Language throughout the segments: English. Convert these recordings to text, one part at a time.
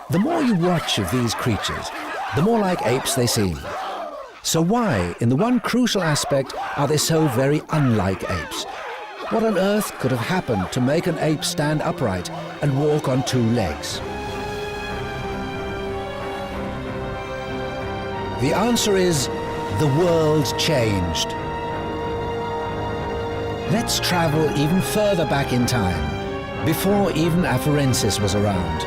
The more you watch of these creatures, the more like apes they seem. So why, in the one crucial aspect, are they so very unlike apes? What on earth could have happened to make an ape stand upright and walk on two legs? The answer is, the world changed. Let's travel even further back in time, before even Afarensis was around.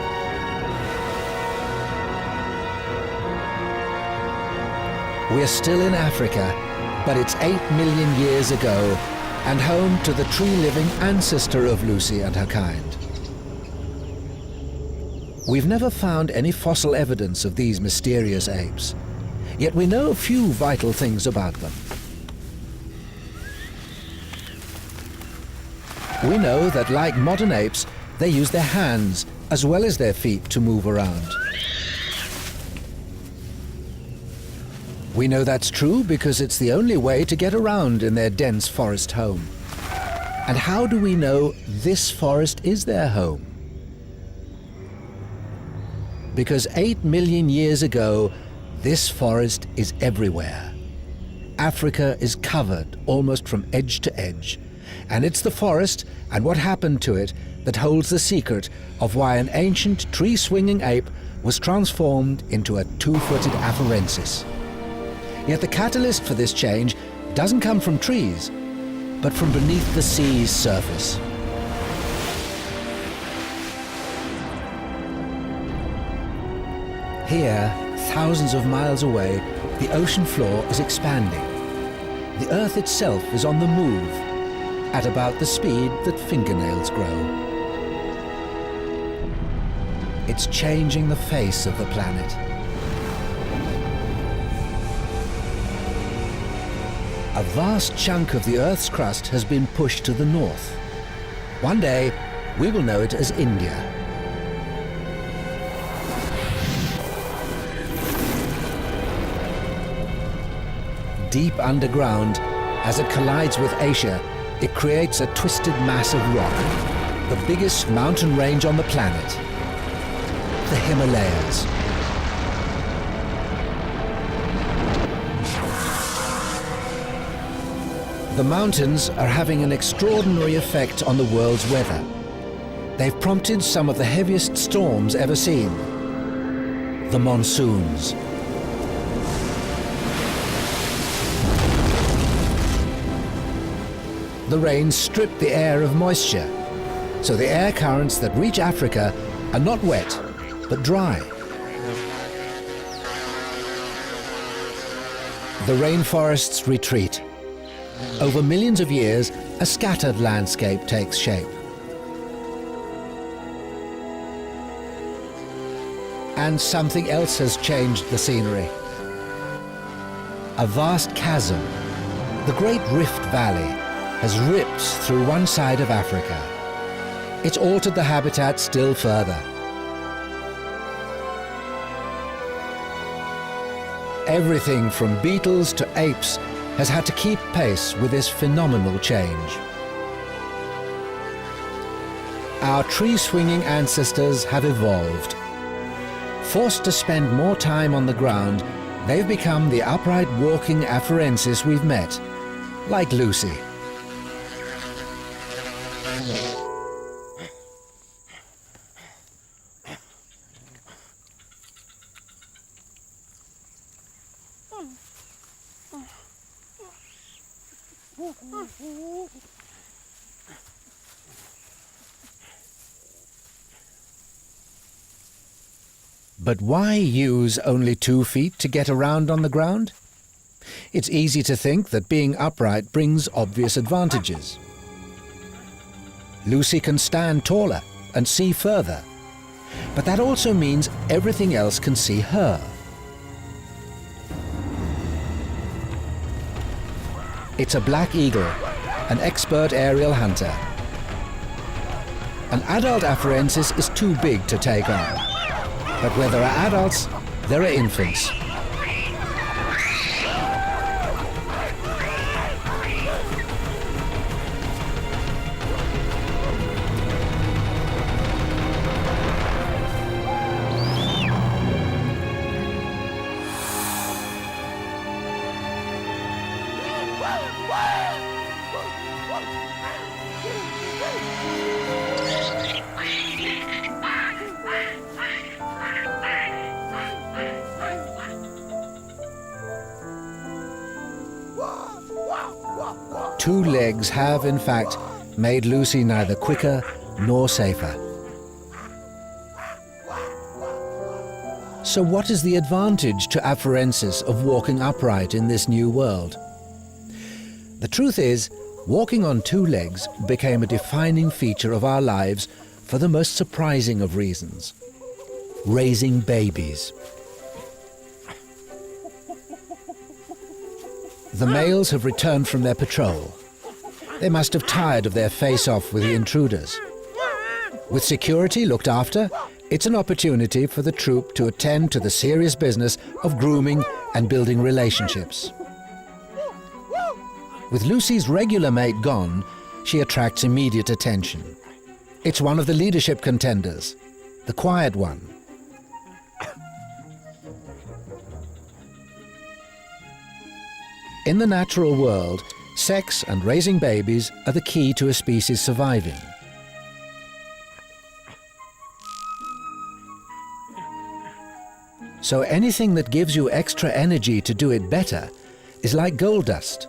We're still in Africa, but it's 8 million years ago, and home to the tree-living ancestor of Lucy and her kind. We've never found any fossil evidence of these mysterious apes, yet we know a few vital things about them. We know that, like modern apes, they use their hands as well as their feet to move around. We know that's true because it's the only way to get around in their dense forest home. And how do we know this forest is their home? Because 8 million years ago, this forest is everywhere. Africa is covered almost from edge to edge, and it's the forest and what happened to it that holds the secret of why an ancient tree-swinging ape was transformed into a two-footed Afarensis. Yet the catalyst for this change doesn't come from trees, but from beneath the sea's surface. Here, thousands of miles away, the ocean floor is expanding. The Earth itself is on the move, at about the speed that fingernails grow. It's changing the face of the planet. A vast chunk of the Earth's crust has been pushed to the north. One day, we will know it as India. Deep underground, as it collides with Asia, it creates a twisted mass of rock, the biggest mountain range on the planet, the Himalayas. The mountains are having an extraordinary effect on the world's weather. They've prompted some of the heaviest storms ever seen, the monsoons. The rains strip the air of moisture, so the air currents that reach Africa are not wet, but dry. The rainforests retreat. Over millions of years, a scattered landscape takes shape. And something else has changed the scenery. A vast chasm, the Great Rift Valley, has ripped through one side of Africa. It's altered the habitat still further. Everything from beetles to apes has had to keep pace with this phenomenal change. Our tree-swinging ancestors have evolved. Forced to spend more time on the ground, they've become the upright walking Afarensis we've met, like Lucy. But why use only 2 feet to get around on the ground? It's easy to think that being upright brings obvious advantages. Lucy can stand taller and see further, but that also means everything else can see her. It's a black eagle, an expert aerial hunter. An adult Afarensis is too big to take on. But where there are adults, there are infants. 2 legs have, in fact, made Lucy neither quicker nor safer. So what is the advantage to Afarensis of walking upright in this new world? The truth is, walking on 2 legs became a defining feature of our lives for the most surprising of reasons: raising babies. The males have returned from their patrol. They must have tired of their face-off with the intruders. With security looked after, it's an opportunity for the troop to attend to the serious business of grooming and building relationships. With Lucy's regular mate gone, she attracts immediate attention. It's one of the leadership contenders, the quiet one. In the natural world, sex and raising babies are the key to a species surviving. So anything that gives you extra energy to do it better is like gold dust.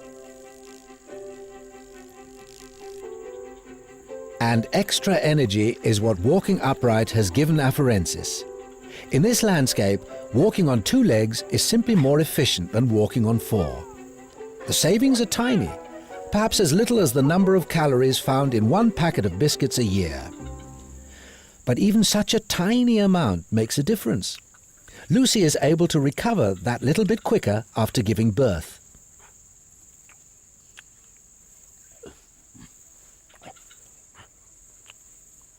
And extra energy is what walking upright has given Afarensis. In this landscape, walking on 2 legs is simply more efficient than walking on 4. The savings are tiny, perhaps as little as the number of calories found in 1 packet of biscuits a year. But even such a tiny amount makes a difference. Lucy is able to recover that little bit quicker after giving birth.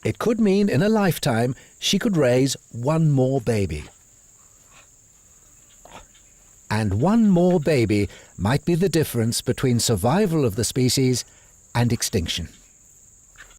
It could mean in a lifetime she could raise 1 more baby. And 1 more baby might be the difference between survival of the species and extinction.